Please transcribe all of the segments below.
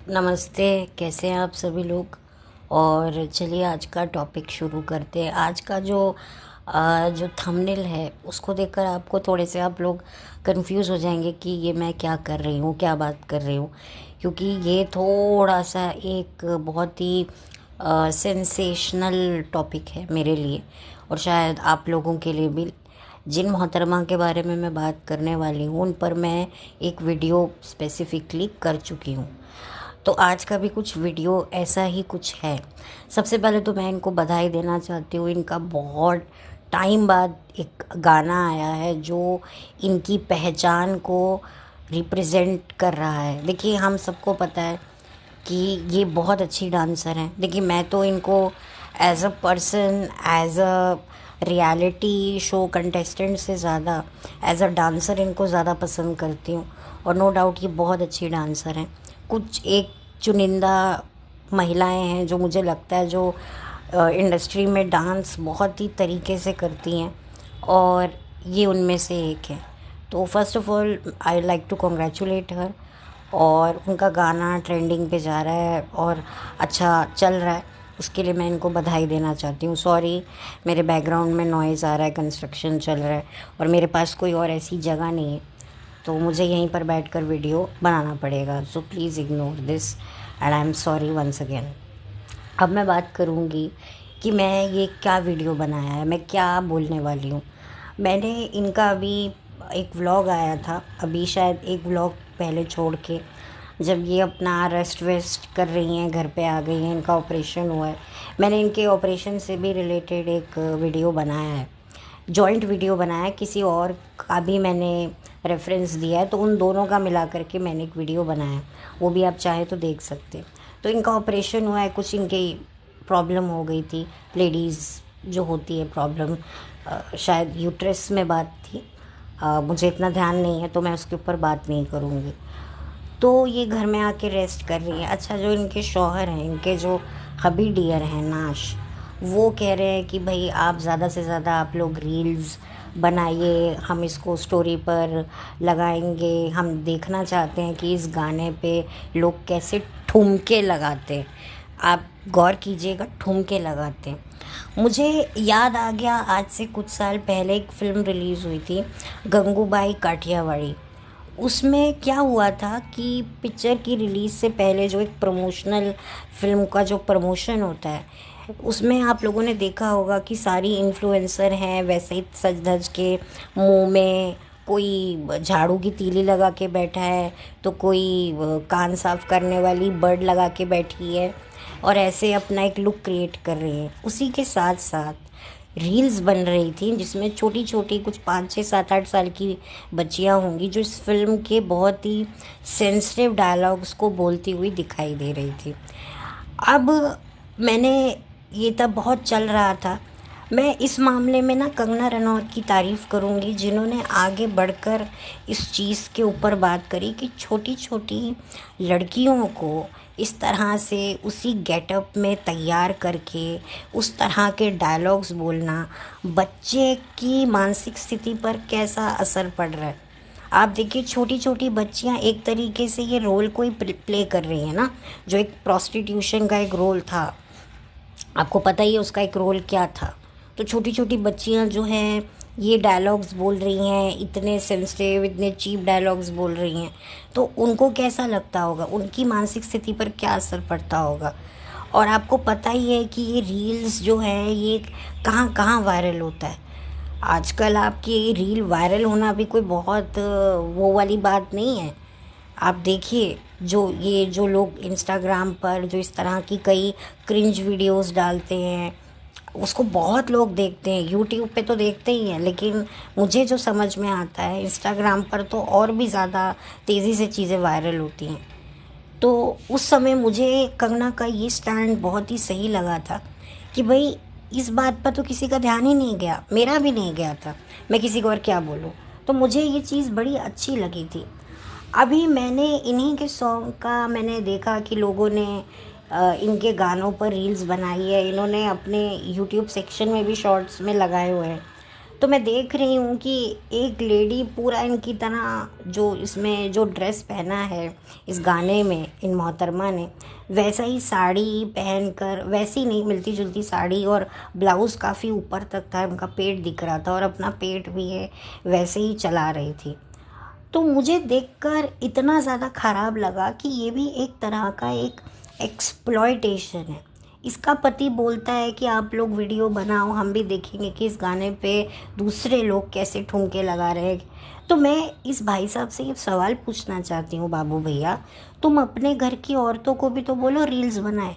नमस्ते। कैसे हैं आप सभी लोग। और चलिए आज का टॉपिक शुरू करते हैं। आज का जो थंबनेल है उसको देखकर आपको थोड़े से आप लोग कंफ्यूज हो जाएंगे कि ये मैं क्या कर रही हूँ, क्या बात कर रही हूँ, क्योंकि ये थोड़ा सा एक बहुत ही सेंसेशनल टॉपिक है मेरे लिए और शायद आप लोगों के लिए भी। जिन मोहतरमा के बारे में मैं बात करने वाली हूँ उन पर मैं एक वीडियो स्पेसिफिकली कर चुकी हूँ। तो आज का भी कुछ वीडियो ऐसा ही कुछ है। सबसे पहले तो मैं इनको बधाई देना चाहती हूँ। इनका बहुत टाइम बाद एक गाना आया है जो इनकी पहचान को रिप्रेजेंट कर रहा है। देखिए, हम सबको पता है कि ये बहुत अच्छी डांसर हैं। देखिए, मैं तो इनको as a person, as a reality show contestant से ज़्यादा एज अ डांसर इनको ज़्यादा पसंद करती हूँ। और नो डाउट ये बहुत अच्छी डांसर हैं। कुछ एक चुनिंदा महिलाएं हैं जो मुझे लगता है जो इंडस्ट्री में डांस बहुत ही तरीके से करती हैं और ये उनमें से एक है। तो first of all I like to congratulate her. और उनका गाना ट्रेंडिंग पे जा रहा है और अच्छा चल रहा है, उसके लिए मैं इनको बधाई देना चाहती हूँ। सॉरी, मेरे बैकग्राउंड में नॉइज़ आ रहा है, कंस्ट्रक्शन चल रहा है और मेरे पास कोई और ऐसी जगह नहीं है तो मुझे यहीं पर बैठकर वीडियो बनाना पड़ेगा। So please ignore this and I am sorry once again. अब मैं बात करूँगी कि मैं ये क्या वीडियो बनाया है, मैं क्या बोलने वाली हूँ। मैंने इनका अभी एक व्लॉग आया था, अभी शायद एक व्लॉग पहले छोड़ के, जब ये अपना रेस्ट वेस्ट कर रही हैं, घर पे आ गई हैं, इनका ऑपरेशन हुआ है। मैंने इनके ऑपरेशन से भी रिलेटेड एक वीडियो बनाया है, जॉइंट वीडियो बनाया है। किसी और का भी मैंने रेफरेंस दिया है तो उन दोनों का मिला करके मैंने एक वीडियो बनाया है, वो भी आप चाहे तो देख सकते हैं। तो इनका ऑपरेशन हुआ है, कुछ इनकी प्रॉब्लम हो गई थी, लेडीज़ जो होती है प्रॉब्लम, शायद यूट्रस में बात थी। मुझे इतना ध्यान नहीं है तो मैं उसके ऊपर बात नहीं करूँगी। तो ये घर में आके रेस्ट कर रही है। अच्छा, जो इनके शौहर हैं, इनके जो हबी डियर हैं नाश, वो कह रहे हैं कि भाई आप ज़्यादा से ज़्यादा आप लोग रील्स बनाइए, हम इसको स्टोरी पर लगाएंगे, हम देखना चाहते हैं कि इस गाने पे लोग कैसे ठुमके लगाते हैं। आप गौर कीजिएगा, ठुमके लगाते हैं। मुझे याद आ गया, आज से कुछ साल पहले एक फ़िल्म रिलीज़ हुई थी, गंगूबाई काठियावाड़ी। उसमें क्या हुआ था कि पिक्चर की रिलीज़ से पहले जो एक प्रमोशनल फ़िल्म का जो प्रमोशन होता है, उसमें आप लोगों ने देखा होगा कि सारी इन्फ्लुएंसर हैं वैसे ही सज धज के, मुंह में कोई झाड़ू की तीली लगा के बैठा है तो कोई कान साफ करने वाली बर्ड लगा के बैठी है और ऐसे अपना एक लुक क्रिएट कर रही है। उसी के साथ साथ रील्स बन रही थी जिसमें छोटी छोटी कुछ 5 6 7 8 साल की बच्चियां होंगी जो इस फिल्म के बहुत ही सेंसिटिव डायलॉग्स को बोलती हुई दिखाई दे रही थी। अब मैंने, ये तब बहुत चल रहा था। मैं इस मामले में ना कंगना रनौत की तारीफ़ करूँगी जिन्होंने आगे बढ़कर इस चीज़ के ऊपर बात करी कि छोटी छोटी लड़कियों को इस तरह से उसी गेटअप में तैयार करके उस तरह के डायलॉग्स बोलना बच्चे की मानसिक स्थिति पर कैसा असर पड़ रहा है। आप देखिए, छोटी छोटी बच्चियां एक तरीके से ये रोल को ही प्ले कर रही हैं ना, जो एक प्रोस्टिट्यूशन का एक रोल था, आपको पता ही है उसका एक रोल क्या था। तो छोटी छोटी बच्चियां जो हैं ये डायलॉग्स बोल रही हैं, इतने सेंसिटिव, इतने चीप डायलॉग्स बोल रही हैं, तो उनको कैसा लगता होगा, उनकी मानसिक स्थिति पर क्या असर पड़ता होगा। और आपको पता ही है कि ये रील्स जो है ये कहाँ कहाँ वायरल होता है आजकल। आपकी रील वायरल होना भी कोई बहुत वो वाली बात नहीं है। आप देखिए, जो लोग इंस्टाग्राम पर जो इस तरह की कई क्रिंज वीडियोस डालते हैं उसको बहुत लोग देखते हैं। यूट्यूब पे तो देखते ही हैं, लेकिन मुझे जो समझ में आता है इंस्टाग्राम पर तो और भी ज़्यादा तेज़ी से चीज़ें वायरल होती हैं। तो उस समय मुझे कंगना का ये स्टैंड बहुत ही सही लगा था कि भाई इस बात पर तो किसी का ध्यान ही नहीं गया, मेरा भी नहीं गया था, मैं किसी को और क्या बोलूँ। तो मुझे ये चीज़ बड़ी अच्छी लगी थी। अभी मैंने इन्हीं के सॉन्ग का मैंने देखा कि लोगों ने इनके गानों पर रील्स बनाई है, इन्होंने अपने यूट्यूब सेक्शन में भी शॉर्ट्स में लगाए हुए हैं। तो मैं देख रही हूँ कि एक लेडी पूरा इनकी तरह जो इसमें जो ड्रेस पहना है इस गाने में इन मोहतरमा ने, वैसा ही साड़ी पहनकर, वैसी नहीं मिलती जुलती साड़ी, और ब्लाउज़ काफ़ी ऊपर तक था, उनका पेट दिख रहा था और अपना पेट भी है, वैसे ही चला रही थी। तो मुझे देखकर इतना ज़्यादा ख़राब लगा कि ये भी एक तरह का एक एक्सप्लॉयटेशन है। इसका पति बोलता है कि आप लोग वीडियो बनाओ, हम भी देखेंगे कि इस गाने पे दूसरे लोग कैसे ठुमके लगा रहे हैं। तो मैं इस भाई साहब से ये सवाल पूछना चाहती हूँ, बाबू भैया, तुम अपने घर की औरतों को भी तो बोलो रील्स बनाए।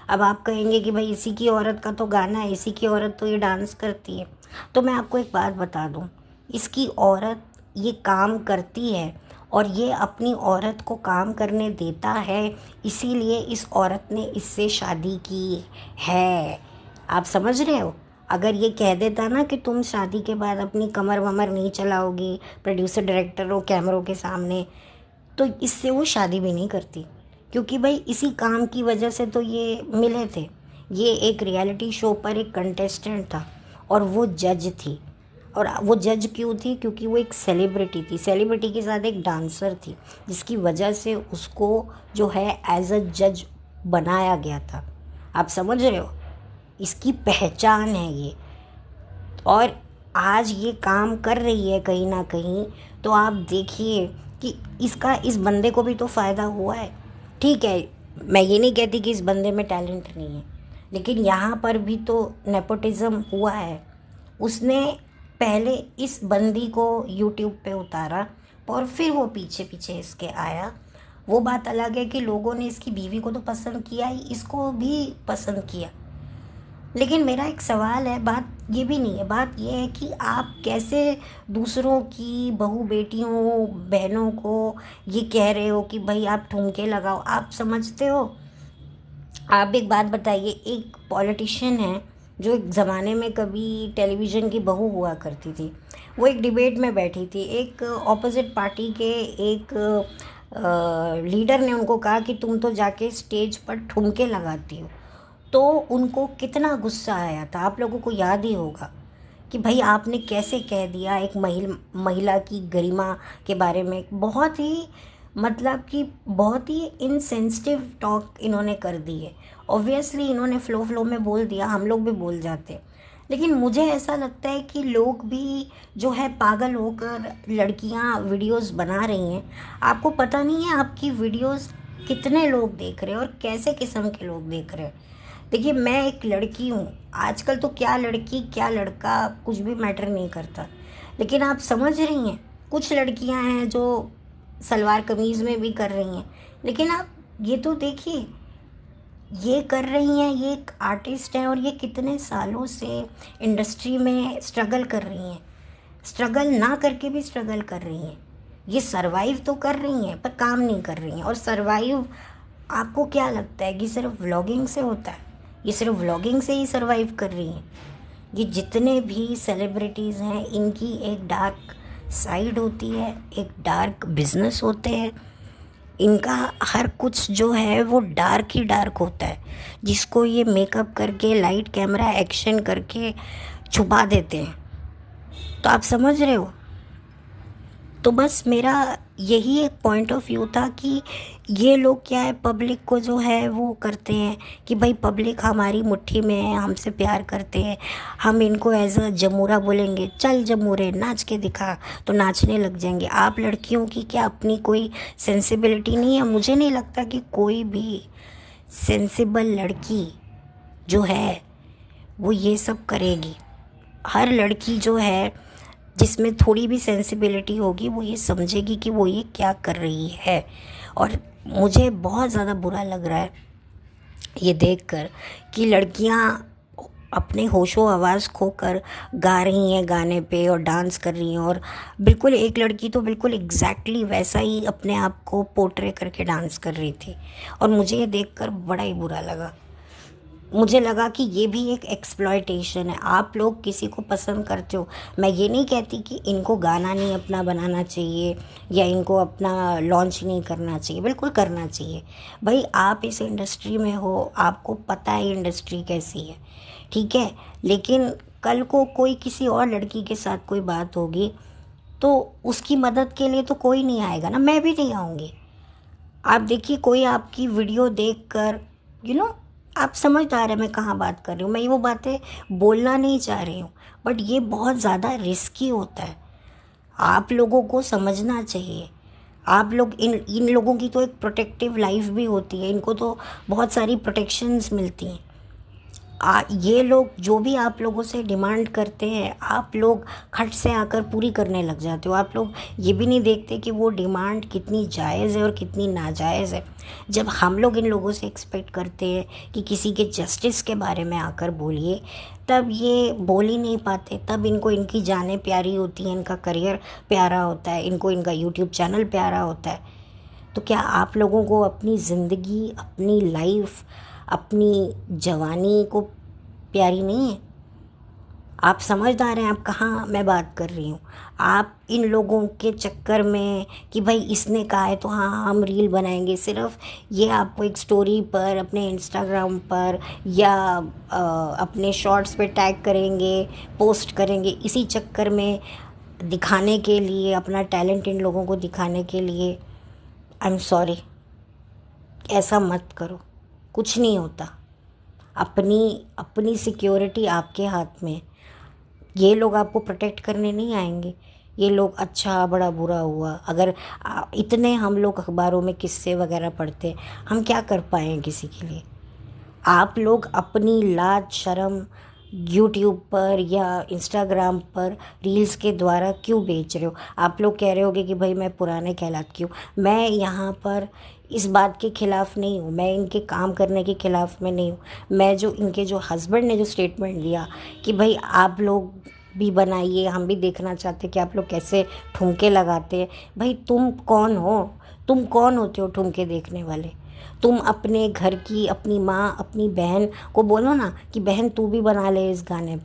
अब आप कहेंगे कि भाई इसी की औरत का तो गाना है, इसी की औरत तो ये डांस करती है। तो मैं आपको एक बात बता दूँ, इसकी औरत ये काम करती है और ये अपनी औरत को काम करने देता है, इसीलिए इस औरत ने इससे शादी की है। आप समझ रहे हो? अगर ये कह देता ना कि तुम शादी के बाद अपनी कमर वमर नहीं चलाओगी, प्रोड्यूसर डायरेक्टर हो कैमरों के सामने, तो इससे वो शादी भी नहीं करती। क्योंकि भाई इसी काम की वजह से तो ये मिले थे। ये एक रियलिटी शो पर एक कंटेस्टेंट था और वो जज थी। और वो जज क्यों थी? क्योंकि वो एक सेलिब्रिटी थी, सेलिब्रिटी के साथ एक डांसर थी, जिसकी वजह से उसको जो है एज अ जज बनाया गया था। आप समझ रहे हो? इसकी पहचान है ये। और आज ये काम कर रही है कहीं ना कहीं, तो आप देखिए कि इसका इस बंदे को भी तो फ़ायदा हुआ है। ठीक है, मैं ये नहीं कहती कि इस बंदे में टैलेंट नहीं है, लेकिन यहाँ पर भी तो नेपोटिज्म हुआ है। उसने पहले इस बंदी को यूट्यूब पे उतारा और फिर वो पीछे पीछे इसके आया। वो बात अलग है कि लोगों ने इसकी बीवी को तो पसंद किया ही, इसको भी पसंद किया। लेकिन मेरा एक सवाल है, बात ये भी नहीं है, बात ये है कि आप कैसे दूसरों की बहू बेटियों बहनों को ये कह रहे हो कि भाई आप ठुमके लगाओ। आप समझते हो? आप एक बात बताइए, एक पॉलिटिशियन है जो एक ज़माने में कभी टेलीविज़न की बहू हुआ करती थी, वो एक डिबेट में बैठी थी, एक ऑपोजिट पार्टी के एक लीडर ने उनको कहा कि तुम तो जाके स्टेज पर ठुमके लगाती हो। तो उनको कितना गुस्सा आया था, आप लोगों को याद ही होगा कि भाई आपने कैसे कह दिया एक महिला की गरिमा के बारे में। बहुत ही मतलब कि बहुत ही इनसेंसिटिव टॉक इन्होंने कर दी है। ऑब्वियसली इन्होंने फ्लो में बोल दिया, हम लोग भी बोल जाते हैं। लेकिन मुझे ऐसा लगता है कि लोग भी जो है पागल होकर लड़कियां वीडियोस बना रही हैं। आपको पता नहीं है आपकी वीडियोस कितने लोग देख रहे हैं और कैसे किस्म के लोग देख रहे हैं। देखिए, मैं एक लड़की हूँ, आजकल तो क्या लड़की क्या लड़का कुछ भी मैटर नहीं करता। लेकिन आप समझ रही हैं, कुछ लड़कियाँ हैं जो सलवार कमीज़ में भी कर रही हैं। लेकिन आप ये तो देखिए, ये कर रही हैं, ये एक आर्टिस्ट है और ये कितने सालों से इंडस्ट्री में स्ट्रगल कर रही हैं। स्ट्रगल ना करके भी स्ट्रगल कर रही हैं। ये सर्वाइव तो कर रही हैं पर काम नहीं कर रही हैं। और सर्वाइव आपको क्या लगता है कि सिर्फ व्लॉगिंग से होता है? ये सिर्फ व्लॉगिंग से ही सर्वाइव कर रही हैं? ये जितने भी सेलिब्रिटीज़ हैं, इनकी एक डार्क साइड होती है, एक डार्क बिजनेस होते हैं। इनका हर कुछ जो है वो डार्क ही डार्क होता है, जिसको ये मेकअप करके लाइट कैमरा एक्शन करके छुपा देते हैं। तो आप समझ रहे हो? तो बस मेरा यही एक पॉइंट ऑफ व्यू था कि ये लोग क्या है, पब्लिक को जो है वो करते हैं कि भाई पब्लिक हमारी मुट्ठी में है, हमसे प्यार करते हैं, हम इनको एज अ जमूरा बोलेंगे, चल जमूरे नाच के दिखा, तो नाचने लग जाएंगे। आप लड़कियों की क्या अपनी कोई सेंसिबिलिटी नहीं है? मुझे नहीं लगता कि कोई भी सेंसिबल लड़की जो है वो ये सब करेगी। हर लड़की जो है जिसमें थोड़ी भी सेंसिबिलिटी होगी वो ये समझेगी कि वो ये क्या कर रही है। और मुझे बहुत ज़्यादा बुरा लग रहा है ये देखकर कि लड़कियां अपने होशो आवाज़ खोकर गा रही हैं गाने पे और डांस कर रही हैं। और बिल्कुल एक लड़की तो बिल्कुल एग्जैक्टली वैसा ही अपने आप को पोर्ट्रे करके डांस कर रही थी। और मुझे ये देखकर बड़ा ही बुरा लगा। मुझे लगा कि ये भी एक एक्सप्लॉयटेशन है। आप लोग किसी को पसंद करते हो, मैं ये नहीं कहती कि इनको गाना नहीं अपना बनाना चाहिए या इनको अपना लॉन्च नहीं करना चाहिए, बिल्कुल करना चाहिए। भाई आप इस इंडस्ट्री में हो, आपको पता है इंडस्ट्री कैसी है, ठीक है। लेकिन कल को कोई किसी और लड़की के साथ कोई बात होगी तो उसकी मदद के लिए तो कोई नहीं आएगा ना, मैं भी नहीं आऊँगी। आप देखिए, कोई आपकी वीडियो देखकर आप समझदार है मैं कहाँ बात कर रही हूँ, मैं ये वो बातें बोलना नहीं चाह रही हूँ, बट ये बहुत ज़्यादा रिस्की होता है। आप लोगों को समझना चाहिए। आप लोग इन लोगों की तो एक प्रोटेक्टिव लाइफ भी होती है, इनको तो बहुत सारी प्रोटेक्शंस मिलती हैं। ये लोग जो भी आप लोगों से डिमांड करते हैं, आप लोग खट से आकर पूरी करने लग जाते हो। आप लोग ये भी नहीं देखते कि वो डिमांड कितनी जायज़ है और कितनी नाजायज़ है। जब हम लोग इन लोगों से एक्सपेक्ट करते हैं कि किसी के जस्टिस के बारे में आकर बोलिए, तब ये बोल ही नहीं पाते। तब इनको इनकी जानें प्यारी होती हैं, इनका करियर प्यारा होता है, इनको इनका यूट्यूब चैनल प्यारा होता है। तो क्या आप लोगों को अपनी ज़िंदगी, अपनी लाइफ, अपनी जवानी को प्यारी नहीं है? आप समझदार हैं आप कहाँ मैं बात कर रही हूँ। आप इन लोगों के चक्कर में कि भाई इसने कहा है तो हाँ हम रील बनाएंगे, सिर्फ ये आपको एक स्टोरी पर, अपने इंस्टाग्राम पर या अपने शॉर्ट्स पे टैग करेंगे, पोस्ट करेंगे, इसी चक्कर में दिखाने के लिए, अपना टैलेंट इन लोगों को दिखाने के लिए। आई एम सॉरी, ऐसा मत करो, कुछ नहीं होता। अपनी सिक्योरिटी आपके हाथ में। ये लोग आपको प्रोटेक्ट करने नहीं आएंगे। ये लोग अच्छा बड़ा बुरा हुआ, अगर इतने हम लोग अखबारों में किस्से वगैरह पढ़ते, हम क्या कर पाए हैं किसी के लिए? आप लोग अपनी लाज शर्म यूट्यूब पर या इंस्टाग्राम पर रील्स के द्वारा क्यों बेच रहे हो? आप लोग कह रहे होगे कि भाई मैं पुराने कहलाती हूँ। मैं यहाँ पर इस बात के ख़िलाफ़ नहीं हूँ, मैं इनके काम करने के ख़िलाफ़ में नहीं हूँ। मैं जो इनके जो हस्बैंड ने जो स्टेटमेंट दिया कि भाई आप लोग भी बनाइए, हम भी देखना चाहते कि आप लोग कैसे ठुमके लगाते हैं। भाई तुम कौन हो? तुम कौन होते हो ठुमके देखने वाले? तुम अपने घर की अपनी माँ, अपनी बहन को बोलो ना कि बहन तू भी बना ले इस गाने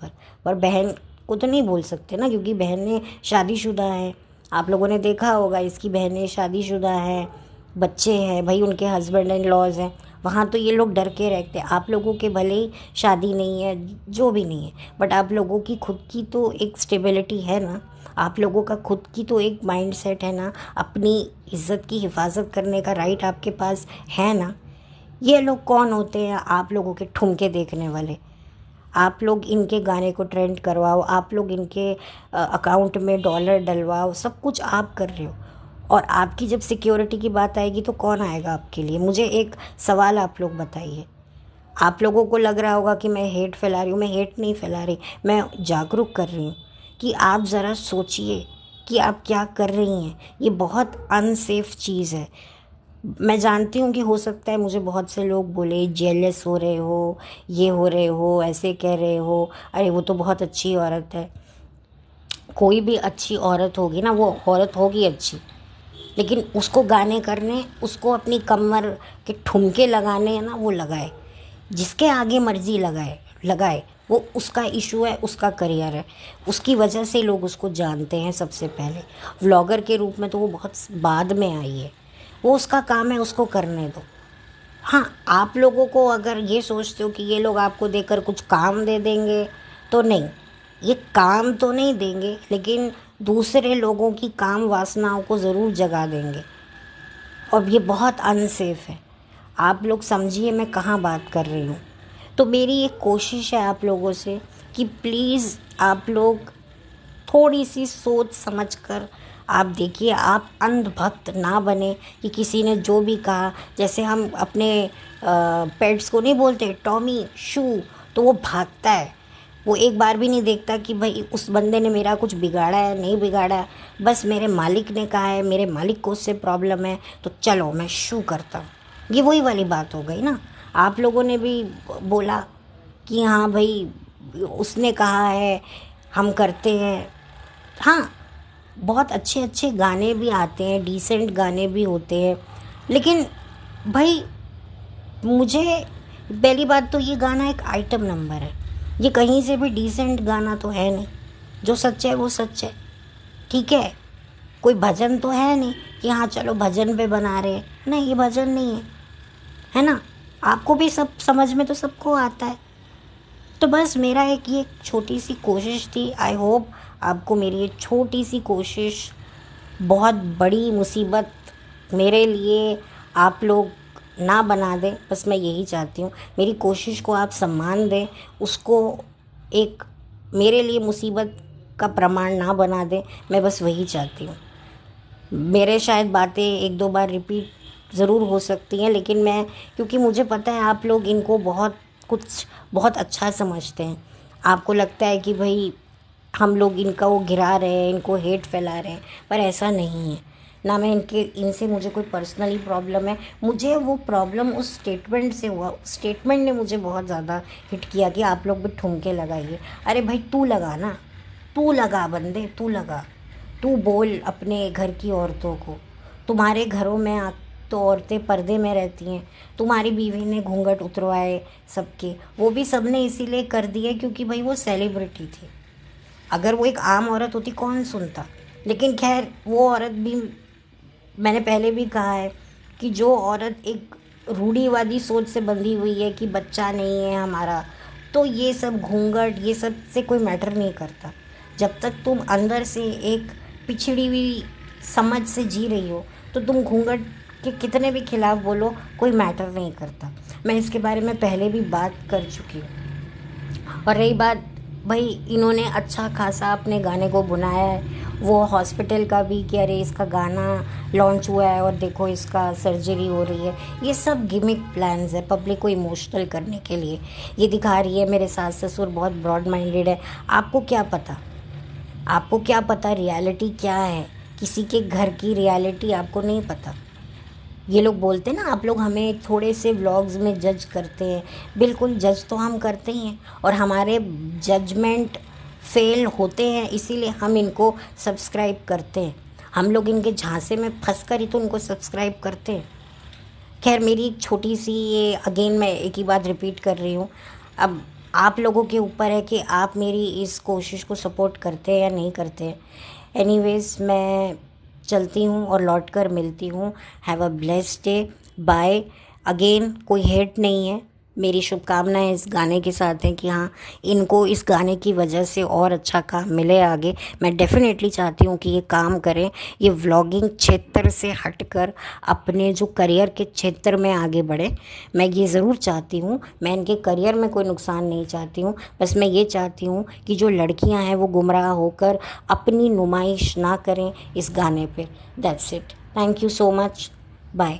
पर बहन को तो नहीं बोल सकते ना, क्योंकि बहनें शादीशुदा हैं। आप लोगों ने देखा होगा, इसकी बहनें शादीशुदा हैं, बच्चे हैं, भाई उनके हस्बैंड एंड लॉज हैं। वहाँ तो ये लोग डर के रहते हैं। आप लोगों के भले ही शादी नहीं है, जो भी नहीं है, बट आप लोगों की खुद की तो एक स्टेबिलिटी है ना। आप लोगों का खुद की तो एक माइंड सेट है ना, अपनी इज्जत की हिफाजत करने का राइट आपके पास है ना। ये लोग कौन होते हैं? आप लोगों के ठुमके देखने वाले। आप लोग इनके गाने को ट्रेंड करवाओ, आप लोग इनके अकाउंट में डॉलर डलवाओ, सब कुछ आप कर रहे हो। और आपकी जब सिक्योरिटी की बात आएगी तो कौन आएगा आपके लिए? मुझे एक सवाल आप लोग बताइए। आप लोगों को लग रहा होगा कि मैं हेट फैला रही हूँ, मैं हेट नहीं फैला रही, मैं जागरूक कर रही हूँ कि आप ज़रा सोचिए कि आप क्या कर रही हैं। ये बहुत अनसेफ चीज़ है। मैं जानती हूँ कि हो सकता है मुझे बहुत से लोग बोले जेलस हो रहे हो, ये हो रहे हो, ऐसे कह रहे हो, अरे वो तो बहुत अच्छी औरत है। कोई भी अच्छी औरत होगी ना, वो औरत होगी अच्छी, लेकिन उसको गाने करने, उसको अपनी कमर के ठुमके लगाने हैं ना, वो लगाए। जिसके आगे मर्जी लगाए लगाए, वो उसका इशू है, उसका करियर है, उसकी वजह से लोग उसको जानते हैं। सबसे पहले व्लॉगर के रूप में तो वो बहुत बाद में आई है, वो उसका काम है, उसको करने दो। हाँ, आप लोगों को अगर ये सोचते हो कि ये लोग आपको देकर कुछ काम दे देंगे, तो नहीं, ये काम तो नहीं देंगे, लेकिन दूसरे लोगों की काम वासनाओं को ज़रूर जगा देंगे। और ये बहुत अनसेफ है। आप लोग समझिए मैं कहाँ बात कर रही हूँ। तो मेरी एक कोशिश है आप लोगों से कि प्लीज़ आप लोग थोड़ी सी सोच समझ कर आप देखिए। आप अंधभक्त ना बने कि किसी ने जो भी कहा, जैसे हम अपने पेट्स को नहीं बोलते टॉमी शू, तो वो भागता है, वो एक बार भी नहीं देखता कि भाई उस बंदे ने मेरा कुछ बिगाड़ा है नहीं बिगाड़ा है, बस मेरे मालिक ने कहा है, मेरे मालिक को उससे प्रॉब्लम है तो चलो मैं शू करता हूँ। ये वही वाली बात हो गई ना। आप लोगों ने भी बोला कि हाँ भाई उसने कहा है, हम करते हैं। हाँ, बहुत अच्छे अच्छे गाने भी आते हैं, डिसेंट गाने भी होते हैं, लेकिन भाई मुझे पहली बात तो ये गाना एक आइटम नंबर है, ये कहीं से भी डिसेंट गाना तो है नहीं। जो सच है वो सच है, ठीक है। कोई भजन तो है नहीं कि हाँ चलो भजन पे बना रहे हैं, नहीं, ये भजन नहीं है, है ना। आपको भी सब समझ में तो सबको आता है। तो बस मेरा एक ये छोटी सी कोशिश थी। आई होप आपको मेरी ये छोटी सी कोशिश बहुत बड़ी मुसीबत मेरे लिए आप लोग ना बना दें। बस मैं यही चाहती हूँ, मेरी कोशिश को आप सम्मान दें, उसको एक मेरे लिए मुसीबत का प्रमाण ना बना दें। मैं बस वही चाहती हूँ। मेरे शायद बातें एक दो बार रिपीट ज़रूर हो सकती हैं, लेकिन मैं, क्योंकि मुझे पता है आप लोग इनको बहुत अच्छा समझते हैं। आपको लगता है कि भाई हम लोग इनका वो गिरा रहे हैं, इनको हेट फैला रहे हैं, पर ऐसा नहीं है। ना मैं इनसे मुझे कोई पर्सनली प्रॉब्लम है। मुझे वो प्रॉब्लम उस स्टेटमेंट से हुआ। स्टेटमेंट ने मुझे बहुत ज़्यादा हिट किया कि आप लोग भी ठुमके लगाइए। अरे भाई तू लगा ना, तू लगा बंदे, तू लगा, तू बोल अपने घर की औरतों को। तुम्हारे घरों में तो औरतें पर्दे में रहती हैं। तुम्हारी बीवी ने घूंघट उतरवाए सबके, वो भी सबने इसीलिए कर दिए क्योंकि भाई वो सेलिब्रिटी थी। अगर वो एक आम औरत होती कौन सुनता। लेकिन खैर वो औरत भी, मैंने पहले भी कहा है कि जो औरत एक रूढ़िवादी सोच से बंधी हुई है कि बच्चा नहीं है हमारा, तो ये सब घूंघट ये सब से कोई मैटर नहीं करता। जब तक तुम अंदर से एक पिछड़ी हुई समझ से जी रही हो, तो तुम घूंघट के कितने भी खिलाफ बोलो, कोई मैटर नहीं करता। मैं इसके बारे में पहले भी बात कर चुकी हूँ। और रही बात, भाई इन्होंने अच्छा खासा अपने गाने को बुनाया है, वो हॉस्पिटल का भी कि अरे इसका गाना लॉन्च हुआ है और देखो इसका सर्जरी हो रही है। ये सब गिमिक प्लान्स है पब्लिक को इमोशनल करने के लिए। ये दिखा रही है मेरे सास ससुर बहुत ब्रॉड माइंडेड है। आपको क्या पता, आपको क्या पता रियलिटी क्या है? किसी के घर की रियलिटी आपको नहीं पता। ये लोग बोलते हैं ना, आप लोग हमें थोड़े से व्लॉग्स में जज करते हैं। बिल्कुल जज तो हम करते ही हैं, और हमारे जजमेंट फेल होते हैं, इसीलिए हम इनको सब्सक्राइब करते हैं। हम लोग इनके झांसे में फंस कर ही तो इनको सब्सक्राइब करते हैं। खैर मेरी एक छोटी सी ये, अगेन मैं एक ही बात रिपीट कर रही हूँ। अब आप लोगों के ऊपर है कि आप मेरी इस कोशिश को सपोर्ट करते हैं या नहीं करते हैं। एनीवेज मैं चलती हूँ और लौट कर मिलती हूँ। Have a blessed day, bye. Again कोई हेट नहीं है, मेरी शुभकामनाएं इस गाने के साथ हैं कि हाँ इनको इस गाने की वजह से और अच्छा काम मिले आगे। मैं डेफिनेटली चाहती हूँ कि ये काम करें, ये व्लॉगिंग क्षेत्र से हटकर अपने जो करियर के क्षेत्र में आगे बढ़े। मैं ये ज़रूर चाहती हूँ, मैं इनके करियर में कोई नुकसान नहीं चाहती हूँ। बस मैं ये चाहती हूँ कि जो लड़कियाँ हैं वो गुमराह होकर अपनी नुमाइश ना करें इस गाने पे। That's it. Thank you so much. Bye.